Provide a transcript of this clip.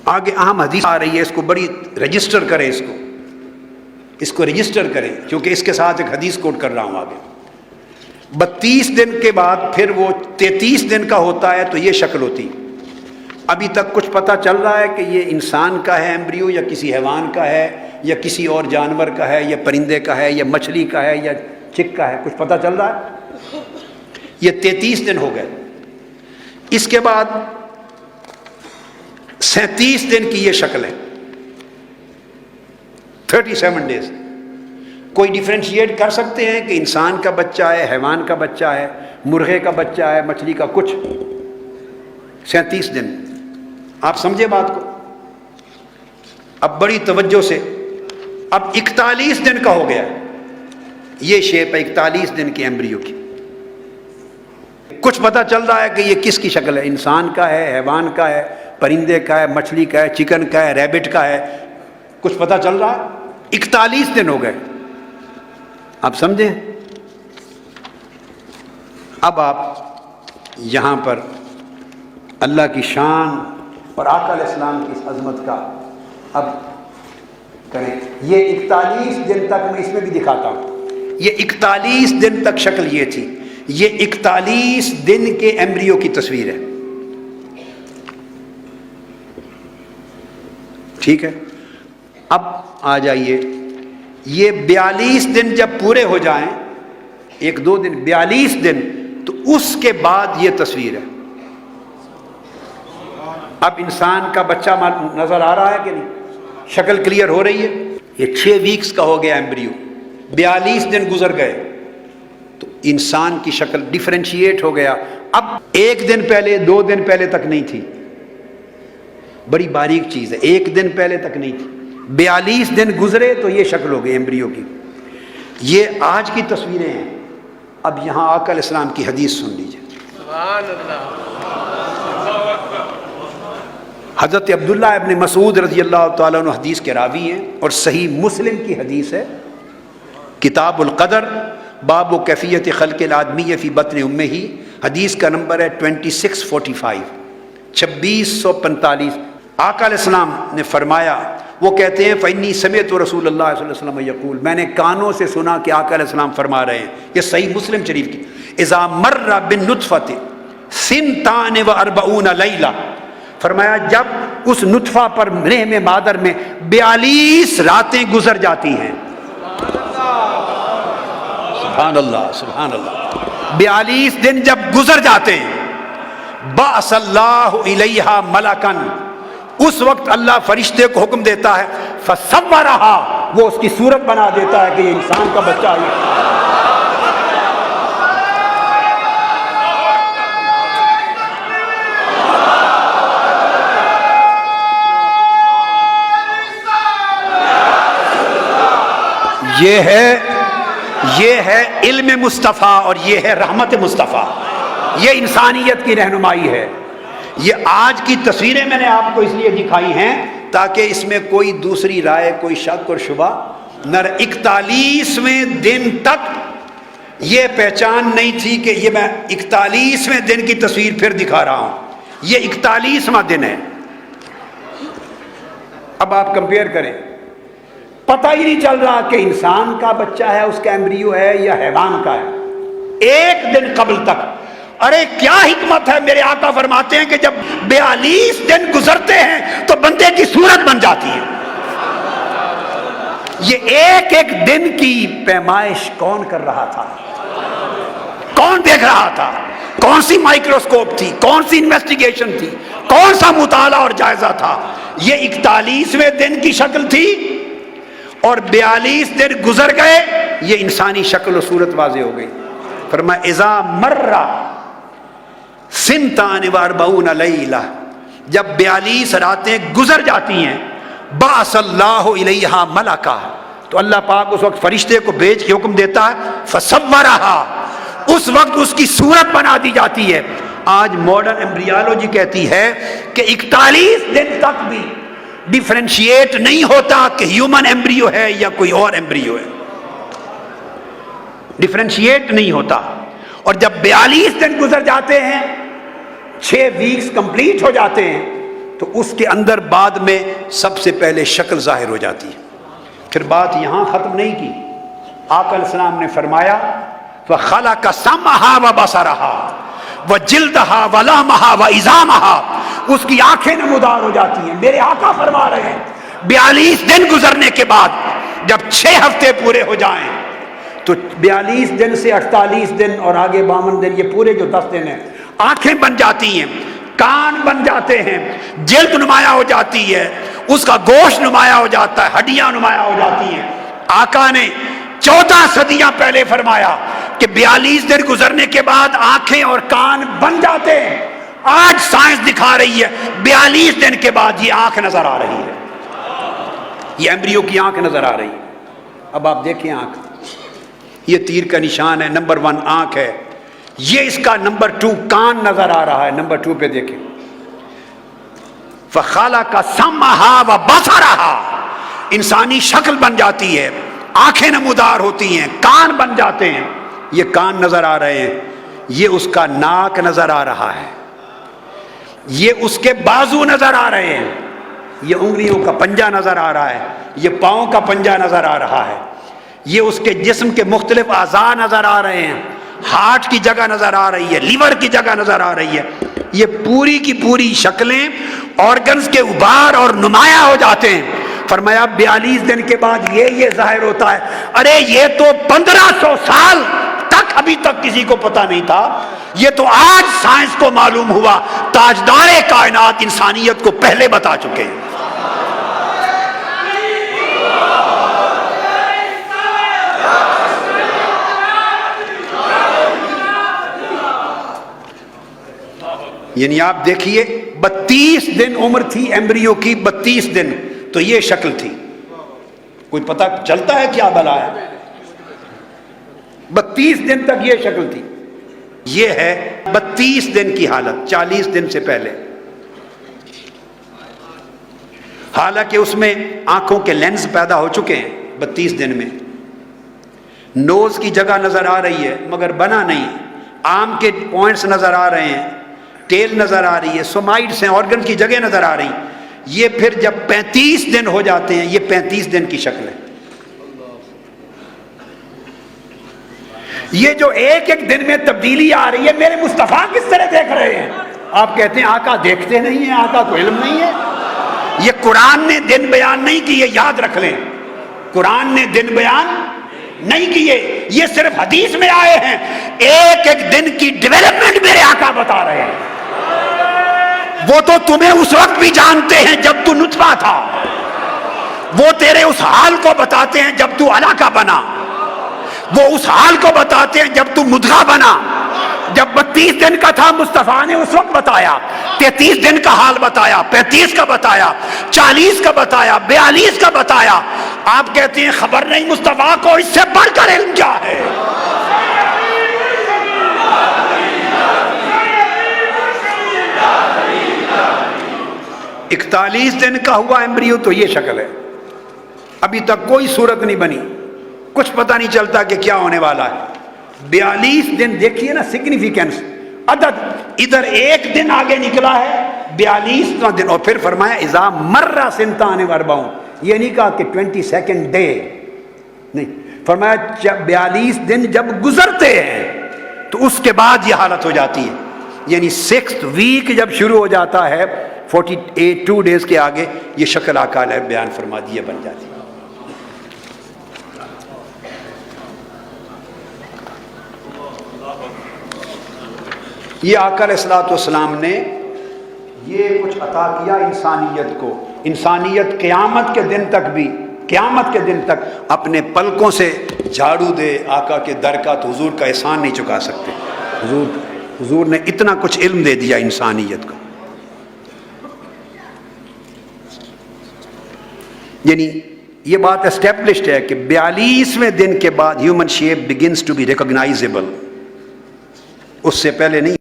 آگے اہم حدیث آ رہی ہے، اس کو بڑی رجسٹر کریں، اس کو رجسٹر کریں، کیونکہ اس کے ساتھ ایک حدیث کوٹ کر رہا ہوں آگے۔ 32 دن کے بعد پھر وہ 33 دن کا ہوتا ہے تو یہ شکل ہوتی۔ ابھی تک کچھ پتہ چل رہا ہے کہ یہ انسان کا ہے ایمبریو، یا کسی حیوان کا ہے، یا کسی اور جانور کا ہے، یا پرندے کا ہے، یا مچھلی کا ہے، یا چک کا ہے، کچھ پتہ چل رہا ہے؟ یہ 33 دن ہو گئے۔ اس کے بعد 37 دن کی یہ شکل ہے، 37 ڈیز۔ کوئی ڈیفرینشیٹ کر سکتے ہیں کہ انسان کا بچہ ہے، حیوان کا بچہ ہے، مرغے کا بچہ ہے، مچھلی کا؟ کچھ 37 دن۔ آپ سمجھے بات کو؟ اب بڑی توجہ سے، اب 41 دن کا ہو گیا، یہ شیپ ہے 41 دن کے ایمبریو کی۔ کچھ پتہ چل رہا ہے کہ یہ کس کی شکل ہے، انسان کا ہے، حیوان کا ہے، پرندے کا ہے، مچھلی کا ہے، چکن کا ہے، ریبٹ کا ہے، کچھ پتہ چل رہا ہے۔ 41 دن ہو گئے، آپ سمجھیں؟ اب آپ یہاں پر اللہ کی شان اور آقا علیہ السلام کی اس عظمت کا اب کریں۔ یہ 41 دن تک، میں اس میں بھی دکھاتا ہوں، یہ 41 دن تک شکل یہ تھی۔ یہ 41 دن کے ایمبریو کی تصویر ہے، ٹھیک ہے؟ اب آ جائیے، یہ 42 دن جب پورے ہو جائیں، 1-2 دن، 42 دن، تو اس کے بعد یہ تصویر ہے۔ اب انسان کا بچہ نظر آ رہا ہے کہ نہیں؟ شکل کلیئر ہو رہی ہے؟ یہ 6 ویکس کا ہو گیا ایمبریو، 42 دن گزر گئے تو انسان کی شکل ڈیفرینشیٹ ہو گیا۔ اب 1 دن پہلے، 2 دن پہلے تک نہیں تھی، بڑی باریک چیز ہے، 1 دن پہلے تک نہیں تھی، 42 دن گزرے تو یہ شکل ہو گئی ایمبریو کی۔ یہ آج کی تصویریں ہیں۔ اب یہاں آقا علیہ السلام کی حدیث سن لیجیے۔ سبحان اللہ۔ حضرت عبداللہ ابن مسعود رضی اللہ تعالیٰ عنہ حدیث کے راوی ہیں، اور صحیح مسلم کی حدیث ہے، کتاب القدر، باب و کیفیت خلق الآدمی فی بطن امہ، حدیث کا نمبر ہے 2645، 2645۔ آقا علیہ السلام نے فرمایا، وہ کہتے ہیں فإنی سمعت رسول اللہ صلی اللہ علیہ وسلم یقول، میں نے کانوں سے سنا کہ آقا علیہ السلام فرما رہے ہیں، یہ صحیح مسلم شریف کی، اذا مر بالنطفۃ 42 لیلہ، فرمایا جب اس نطفہ پر رحم مادر میں 42 راتیں گزر جاتی ہیں، سبحان اللہ سبحان اللہ، 42 دن جب گزر جاتے ہیں، بعث اللہ الیہا ملکن، اس وقت اللہ فرشتے کو حکم دیتا ہے، فصورہا، وہ اس کی صورت بنا دیتا ہے کہ یہ انسان کا بچہ ہے۔ یہ ہے علم مصطفیٰ، اور یہ ہے رحمت مصطفیٰ، یہ انسانیت کی رہنمائی ہے۔ یہ آج کی تصویریں میں نے آپ کو اس لیے دکھائی ہیں تاکہ اس میں کوئی دوسری رائے، کوئی شک اور شبہ نہ رہے۔ 41ویں دن تک یہ پہچان نہیں تھی کہ یہ میں 41ویں دن کی تصویر پھر دکھا رہا ہوں، یہ 41واں دن ہے۔ اب آپ کمپیئر کریں، پتہ ہی نہیں چل رہا کہ انسان کا بچہ ہے، اس کا ایمبریو ہے، یا حیوان کا ہے، 1 دن قبل تک۔ ارے کیا حکمت ہے، میرے آقا فرماتے ہیں کہ جب 42 دن گزرتے ہیں تو بندے کی صورت بن جاتی ہے۔ یہ ایک ایک دن کی پیمائش کون کر رہا تھا؟ کون دیکھ رہا تھا؟ کون سی مائکروسکوپ تھی؟ کون سی انویسٹیگیشن تھی؟ کون سا مطالعہ اور جائزہ تھا؟ یہ 41ویں دن کی شکل تھی، اور 42 دن گزر گئے، یہ انسانی شکل و صورت واضح ہو گئی۔ فرمایا اذا مر 42 لیلہ، جب 42 راتیں گزر جاتی ہیں، بعث اللہ الیہا ملکا، تو اللہ پاک اس وقت فرشتے کو بھیج کے حکم دیتا ہے، فصورہا، اس وقت اس کی صورت بنا دی جاتی ہے۔ آج ماڈرن ایمبریالوجی کہتی ہے کہ 41 دن تک بھی ڈیفرینشیٹ نہیں ہوتا کہ ہیومن ایمبریو ہے یا کوئی اور ایمبریو ہے، ڈیفرینشیٹ نہیں ہوتا۔ اور جب 42 دن گزر جاتے ہیں، 6 ویکس کمپلیٹ ہو جاتے ہیں، تو اس کے اندر بعد میں سب سے پہلے شکل ظاہر ہو جاتی ہے. پھر بات یہاں ختم نہیں کی. آقا علیہ السلام نے فرمایا وَخَلَقَ سَمْعَهَا وَبَصَرَهَا وَجِلْدَهَا وَلَحْمَهَا وَعِظَامَهَا. اس کی آنکھیں نمودار ہو جاتی ہیں. میرے آقا فرما رہے ہیں 42 دن گزرنے کے بعد جب 6 ہفتے پورے ہو جائیں تو 42 دن سے 48 دن اور آگے 52 دن، یہ پورے جو 10 دن ہیں، آنکھیں بن جاتی ہیں، کان بن جاتے ہیں، جلد نمایاں ہو جاتی ہے، اس کا گوشت نمایاں ہو جاتا ہے، ہڈیاں نمایاں ہو جاتی ہیں. آقا نے 14 صدیاں پہلے فرمایا کہ 42 دن گزرنے کے بعد آنکھیں اور کان بن جاتے ہیں. آج سائنس دکھا رہی ہے 42 دن کے بعد یہ آنکھ نظر آ رہی ہے، یہ ایمبریو کی آنکھ نظر آ رہی ہے. اب آپ دیکھیں آنکھ، یہ تیر کا نشان ہے، نمبر 1 آنکھ ہے. یہ اس کا نمبر 2 کان نظر آ رہا ہے. نمبر 2 پہ دیکھیں فَخَلَقَ سَمْعَهَا وَبَصَرَهَا. انسانی شکل بن جاتی ہے، آنکھیں نمودار ہوتی ہیں، کان بن جاتے ہیں. یہ کان نظر آ رہے ہیں، یہ اس کا ناک نظر آ رہا ہے، یہ اس کے بازو نظر آ رہے ہیں، یہ انگلیوں کا پنجہ نظر آ رہا ہے، یہ پاؤں کا پنجہ نظر آ رہا ہے، یہ اس کے جسم کے مختلف اعضاء نظر آ رہے ہیں، ہارٹ کی جگہ نظر آ رہی ہے، لیور کی جگہ نظر آ رہی ہے. یہ پوری کی پوری شکلیں آرگنز کے ابھار اور نمایاں ہو جاتے ہیں. فرمایا 42 دن کے بعد یہ ظاہر ہوتا ہے. ارے یہ تو 1500 سال تک ابھی تک کسی کو پتا نہیں تھا، یہ تو آج سائنس کو معلوم ہوا. تاجدار کائنات انسانیت کو پہلے بتا چکے ہیں. یعنی آپ دیکھیے 32 دن عمر تھی ایمبریو کی، 32 دن تو یہ شکل تھی. کوئی پتہ چلتا ہے کیا بلا ہے؟ 32 دن تک یہ شکل تھی. یہ ہے 32 دن کی حالت، 40 دن سے پہلے. حالانکہ اس میں آنکھوں کے لینز پیدا ہو چکے ہیں 32 دن میں. نوز کی جگہ نظر آ رہی ہے مگر بنا نہیں، آم کے پوائنٹس نظر آ رہے ہیں، ٹیل نظر آ رہی ہے، سومائٹس ہیں، آرگن کی جگہ نظر آ رہی. یہ پھر جب 35 دن ہو جاتے ہیں، یہ 35 دن کی شکل ہے. یہ جو ایک ایک دن میں تبدیلی آ رہی ہے، میرے مصطفیٰ کس طرح دیکھ رہے ہیں؟ آپ کہتے ہیں آقا دیکھتے نہیں ہیں، آقا کو علم نہیں ہے. یہ قرآن نے دن بیان نہیں کیے، یاد رکھ لیں. قرآن نے دن بیان نہیں کیے، یہ صرف حدیث میں آئے ہیں. ایک ایک دن کی ڈیولپمنٹ میرے آقا بتا رہے ہیں. وہ تو تمہیں اس وقت بھی جانتے ہیں جب تو نطفہ تھا، وہ تیرے اس حال کو بتاتے ہیں جب تو علاقہ بنا، وہ اس حال کو بتاتے ہیں جب تو مدغہ بنا. جب 32 دن کا تھا مصطفیٰ نے اس وقت بتایا، 33 دن کا حال بتایا، 35 کا بتایا، 40 کا بتایا، 42 کا بتایا. آپ کہتے ہیں خبر نہیں مصطفیٰ کو، اس سے بڑھ کر علم کیا ہے؟ اکتالیس دن کا ہوا ایمبریو تو یہ شکل ہے. ابھی تک کوئی صورت نہیں بنی، کچھ پتہ نہیں چلتا کہ کیا ہونے والا ہے. 42 دن دیکھیے نا سگنیفیکینس، عدد ادھر ایک دن آگے نکلا ہے 42واں دن. اور پھر فرمایا اذا مر سنتان واربعون، یہ نہیں کہا کہ 22nd ڈے نہیں، فرمایا 42 دن جب گزرتے ہیں تو اس کے بعد یہ حالت ہو جاتی ہے. یعنی 6th ویک جب شروع ہو جاتا ہے 2 ڈیز کے آگے یہ شکل آقا نے بیان فرما دی بن جاتی ہے. یہ آقا علیہ الصلوۃ والسلام نے یہ کچھ عطا کیا انسانیت کو. انسانیت قیامت کے دن تک بھی، قیامت کے دن تک اپنے پلکوں سے جھاڑو دے آقا کے در کا تو حضور کا احسان نہیں چکا سکتے. حضور نے اتنا کچھ علم دے دیا انسانیت کو. یعنی یہ بات اسٹیبلشڈ ہے کہ 42ویں دن کے بعد human shape begins to be recognisable, اس سے پہلے نہیں.